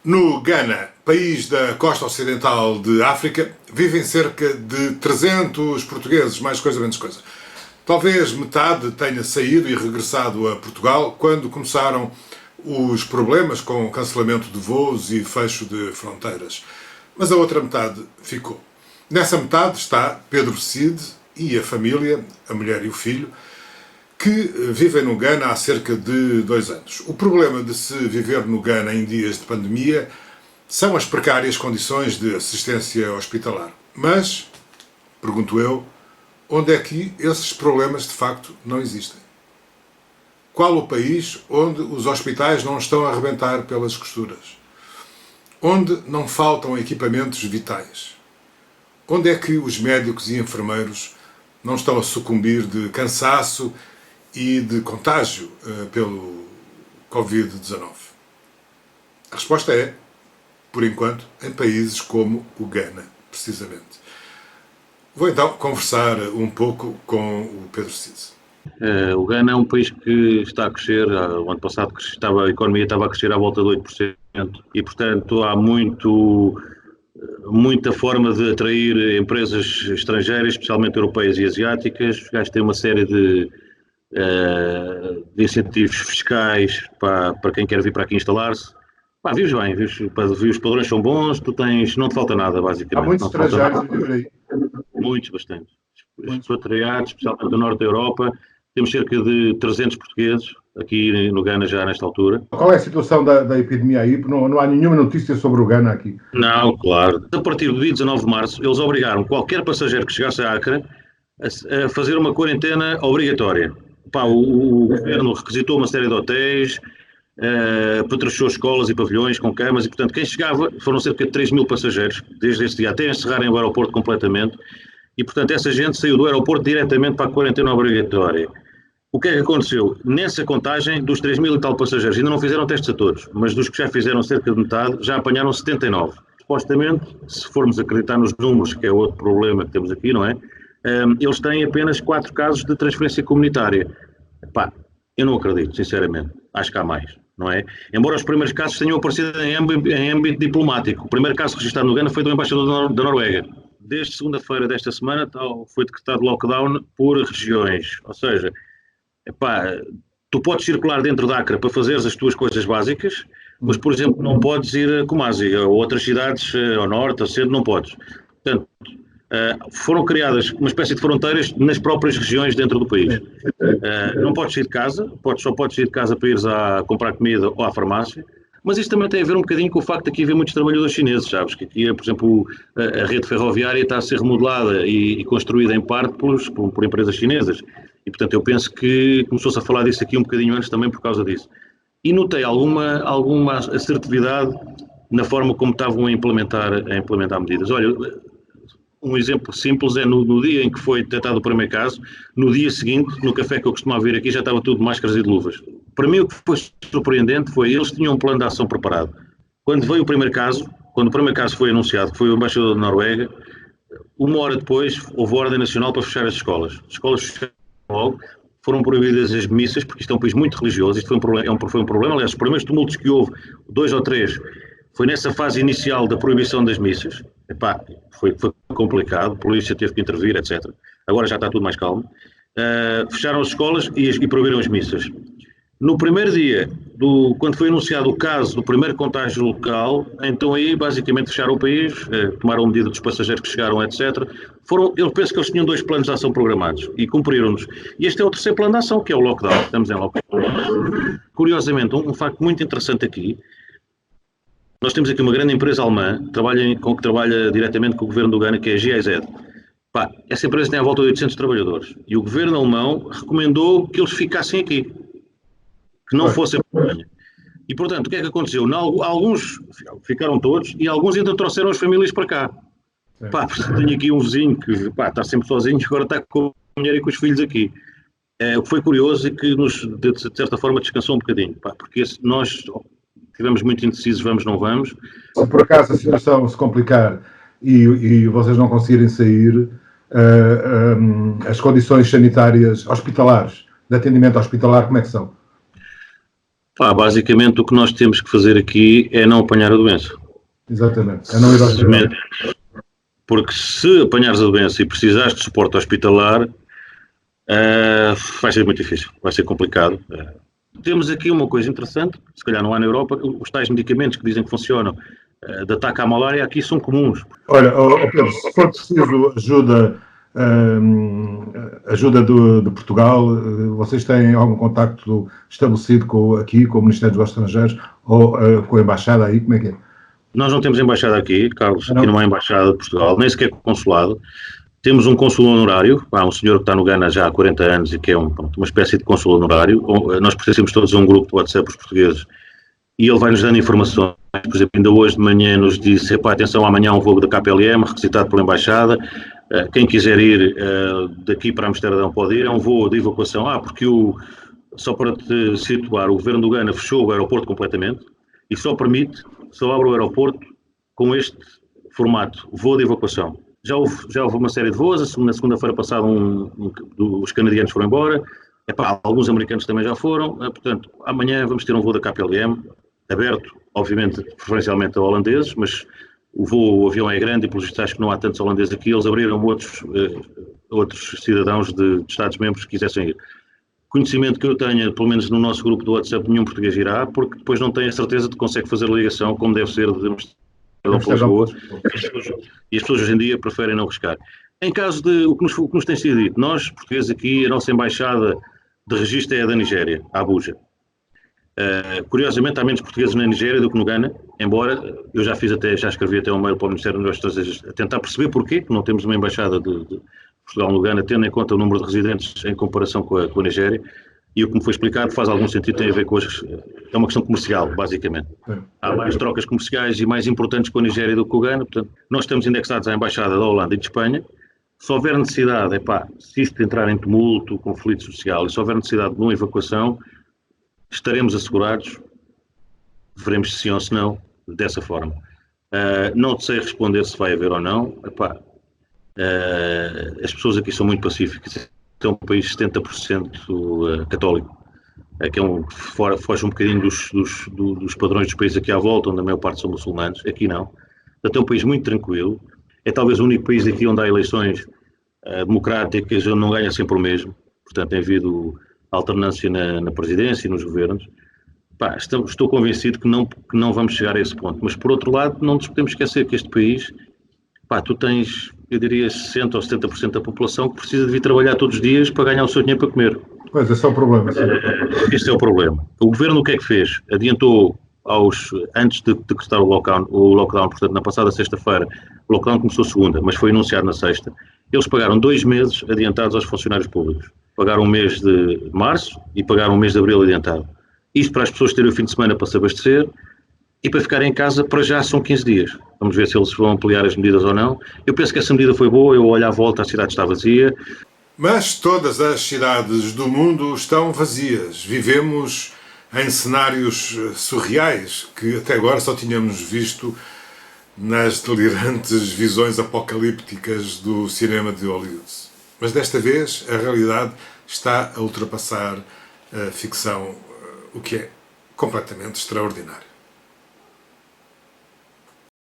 No Ghana, país da costa ocidental de África, vivem cerca de 300 portugueses, mais coisa menos coisa. Talvez metade tenha saído e regressado a Portugal quando começaram os problemas com o cancelamento de voos e fecho de fronteiras. Mas a outra metade ficou. Nessa metade está Pedro Cid e a família, a mulher e o filho, que vivem no Ghana há cerca de 2 anos. O problema de se viver no Ghana em dias de pandemia são as precárias condições de assistência hospitalar. Mas, pergunto eu, onde é que esses problemas de facto não existem? Qual o país onde os hospitais não estão a arrebentar pelas costuras? Onde não faltam equipamentos vitais? Onde é que os médicos e enfermeiros não estão a sucumbir de cansaço e de contágio pelo Covid-19? A resposta é, por enquanto, em países como o Ghana, precisamente. Vou então conversar um pouco com o Pedro Cid. O Ghana é um país que está a crescer. O ano passado a economia estava a crescer à volta de 8% e, portanto, há muita forma de atrair empresas estrangeiras, especialmente europeias e asiáticas. Os gajos têm uma série de incentivos fiscais para quem quer vir para aqui instalar-se. Vives bem, os padrões são bons, não te falta nada, basicamente. Há muitos estrangeiros a viver aí. Muitos, bastante. Expatriados, especialmente do norte da Europa. Temos cerca de 300 portugueses aqui no Ghana já nesta altura. Qual é a situação da epidemia aí? Não há nenhuma notícia sobre o Ghana aqui. Não, claro. A partir do dia 19 de março, eles obrigaram qualquer passageiro que chegasse a Accra a fazer uma quarentena obrigatória. O governo requisitou uma série de hotéis, patrocinou escolas e pavilhões com camas e, portanto, quem chegava, foram cerca de 3 mil passageiros, desde esse dia até encerrarem o aeroporto completamente, e, portanto, essa gente saiu do aeroporto diretamente para a quarentena obrigatória. O que é que aconteceu? Nessa contagem, dos 3 mil e tal passageiros, ainda não fizeram testes a todos, mas dos que já fizeram cerca de metade, já apanharam 79. Supostamente, se formos acreditar nos números, que é outro problema que temos aqui, não é? Eles têm apenas 4 casos de transferência comunitária. Eu não acredito, sinceramente. Acho que há mais, não é? Embora os primeiros casos tenham aparecido em âmbito diplomático. O primeiro caso registrado no Ghana foi do embaixador da Noruega. Desde segunda-feira desta semana foi decretado lockdown por regiões. Ou seja, tu podes circular dentro da Accra para fazeres as tuas coisas básicas, mas, por exemplo, não podes ir a Kumasi ou outras cidades ao norte, ao centro, não podes. Portanto, foram criadas uma espécie de fronteiras nas próprias regiões dentro do país. Não podes sair de casa, só podes sair de casa para ires a comprar comida ou à farmácia, mas isto também tem a ver um bocadinho com o facto de aqui haver muitos trabalhadores chineses, sabes? Que aqui, por exemplo, a rede ferroviária está a ser remodelada e construída em parte por empresas chinesas. E, portanto, eu penso que começou-se a falar disso aqui um bocadinho antes também por causa disso. E notei alguma assertividade na forma como estavam a implementar medidas. Olha, um exemplo simples é no dia em que foi detectado o primeiro caso, no dia seguinte, no café que eu costumava vir aqui, já estava tudo de máscaras e de luvas. Para mim, o que foi surpreendente foi eles tinham um plano de ação preparado. Quando o primeiro caso foi anunciado, que foi o embaixador da Noruega, 1 hora depois houve ordem nacional para fechar as escolas. As escolas fecharam logo, foram proibidas as missas, porque isto é um país muito religioso, isto foi um problema, aliás, os primeiros tumultos que houve, 2 ou 3, foi nessa fase inicial da proibição das missas. Foi complicado, a polícia teve que intervir, etc. Agora já está tudo mais calmo. Fecharam as escolas e proibiram as missas. No primeiro dia, quando foi anunciado o caso do primeiro contágio local, então aí basicamente fecharam o país, tomaram medida dos passageiros que chegaram, etc. Eu penso que eles tinham 2 planos de ação programados e cumpriram-nos. E este é o terceiro plano de ação, que é o lockdown. Estamos em lockdown. Curiosamente, um facto muito interessante aqui, nós temos aqui uma grande empresa alemã que trabalha diretamente com o governo do Ghana, que é a GIZ. Essa empresa tem à volta de 800 trabalhadores e o governo alemão recomendou que eles ficassem aqui, que não fossem para a Alemanha. E, portanto, o que é que aconteceu? Alguns ficaram todos e alguns ainda trouxeram as famílias para cá. Tenho aqui um vizinho que está sempre sozinho, agora está com a mulher e com os filhos aqui. O que foi curioso e que nos, de certa forma, descansou um bocadinho, porque nós estivemos muito indecisos, vamos, não vamos. Se por acaso a situação se complicar e vocês não conseguirem sair, as condições sanitárias hospitalares, de atendimento hospitalar, como é que são? Basicamente o que nós temos que fazer aqui é não apanhar a doença. Exatamente, é não ir ao hospital. Porque se apanhares a doença e precisares de suporte hospitalar, vai ser muito difícil, vai ser complicado. Temos aqui uma coisa interessante, se calhar não há na Europa, os tais medicamentos que dizem que funcionam de ataque à malária aqui são comuns. Olha, Pedro, se for preciso ajuda de Portugal, vocês têm algum contacto estabelecido aqui com o Ministério dos Estrangeiros ou com a Embaixada aí? Como é que é? Nós não temos embaixada aqui, Carlos, aqui não há embaixada de Portugal, nem sequer consulado. Temos um cônsul honorário, um senhor que está no Ghana já há 40 anos e que é uma espécie de cônsul honorário. Nós pertencemos todos a um grupo de WhatsApp, os portugueses, e ele vai-nos dando informações. Por exemplo, ainda hoje de manhã nos disse, atenção, amanhã há um voo da KPLM, requisitado pela Embaixada, quem quiser ir daqui para Amsterdão pode ir, é um voo de evacuação. Porque só para te situar, o governo do Ghana fechou o aeroporto completamente e só abre o aeroporto com este formato, voo de evacuação. Já houve uma série de voos, na segunda-feira passada os canadianos foram embora, alguns americanos também já foram, portanto, amanhã vamos ter um voo da KPLM, aberto, obviamente, preferencialmente a holandeses, mas o avião é grande e pelos vistos acho que não há tantos holandeses aqui, eles abriram outros cidadãos de Estados-membros que quisessem ir. Conhecimento que eu tenha, pelo menos no nosso grupo do WhatsApp, nenhum português irá, porque depois não tem a certeza de que consegue fazer a ligação como deve ser de Lisboa, e as pessoas hoje em dia preferem não arriscar. Em caso de o que nos tem sido dito, nós, portugueses aqui, a nossa embaixada de registro é a da Nigéria, a Abuja. Curiosamente, há menos portugueses na Nigéria do que no Ghana, embora eu já escrevi até um mail para o Ministério dos Negócios Estrangeiros a tentar perceber porquê que não temos uma embaixada de Portugal no Ghana, tendo em conta o número de residentes em comparação com a Nigéria, e o que me foi explicado faz algum sentido, tem a ver com é uma questão comercial, basicamente. Há mais trocas comerciais e mais importantes com a Nigéria do que com o Ghana, portanto, nós estamos indexados à embaixada da Holanda e de Espanha. Se houver necessidade, se isto entrar em tumulto, conflito social, e se houver necessidade de uma evacuação, estaremos assegurados, veremos se sim ou se não, dessa forma. Não te sei responder se vai haver ou não. As pessoas aqui são muito pacíficas. É um país 70% católico, que foge um bocadinho dos padrões dos países aqui à volta, onde a maior parte são muçulmanos. Aqui não. Portanto, é um país muito tranquilo. É talvez o único país aqui onde há eleições democráticas, onde não ganha sempre o mesmo. Portanto, tem havido alternância na presidência e nos governos. Estou convencido que não vamos chegar a esse ponto. Mas, por outro lado, não nos podemos esquecer que este país, tu tens, eu diria, 60% ou 70% da população que precisa de vir trabalhar todos os dias para ganhar o seu dinheiro para comer. Pois, esse é o problema. Este é o problema. O governo o que é que fez? Adiantou antes de decretar o lockdown, portanto, na passada sexta-feira, o lockdown começou segunda, mas foi anunciado na sexta. Eles pagaram 2 meses adiantados aos funcionários públicos. Pagaram um mês de março e pagaram um mês de abril adiantado. Isto para as pessoas terem o fim de semana para se abastecer e para ficarem em casa, para já são 15 dias. Vamos ver se eles vão ampliar as medidas ou não. Eu penso que essa medida foi boa, eu olho à volta, a cidade está vazia. Mas todas as cidades do mundo estão vazias. Vivemos em cenários surreais que até agora só tínhamos visto nas delirantes visões apocalípticas do cinema de Hollywood. Mas desta vez a realidade está a ultrapassar a ficção, o que é completamente extraordinário.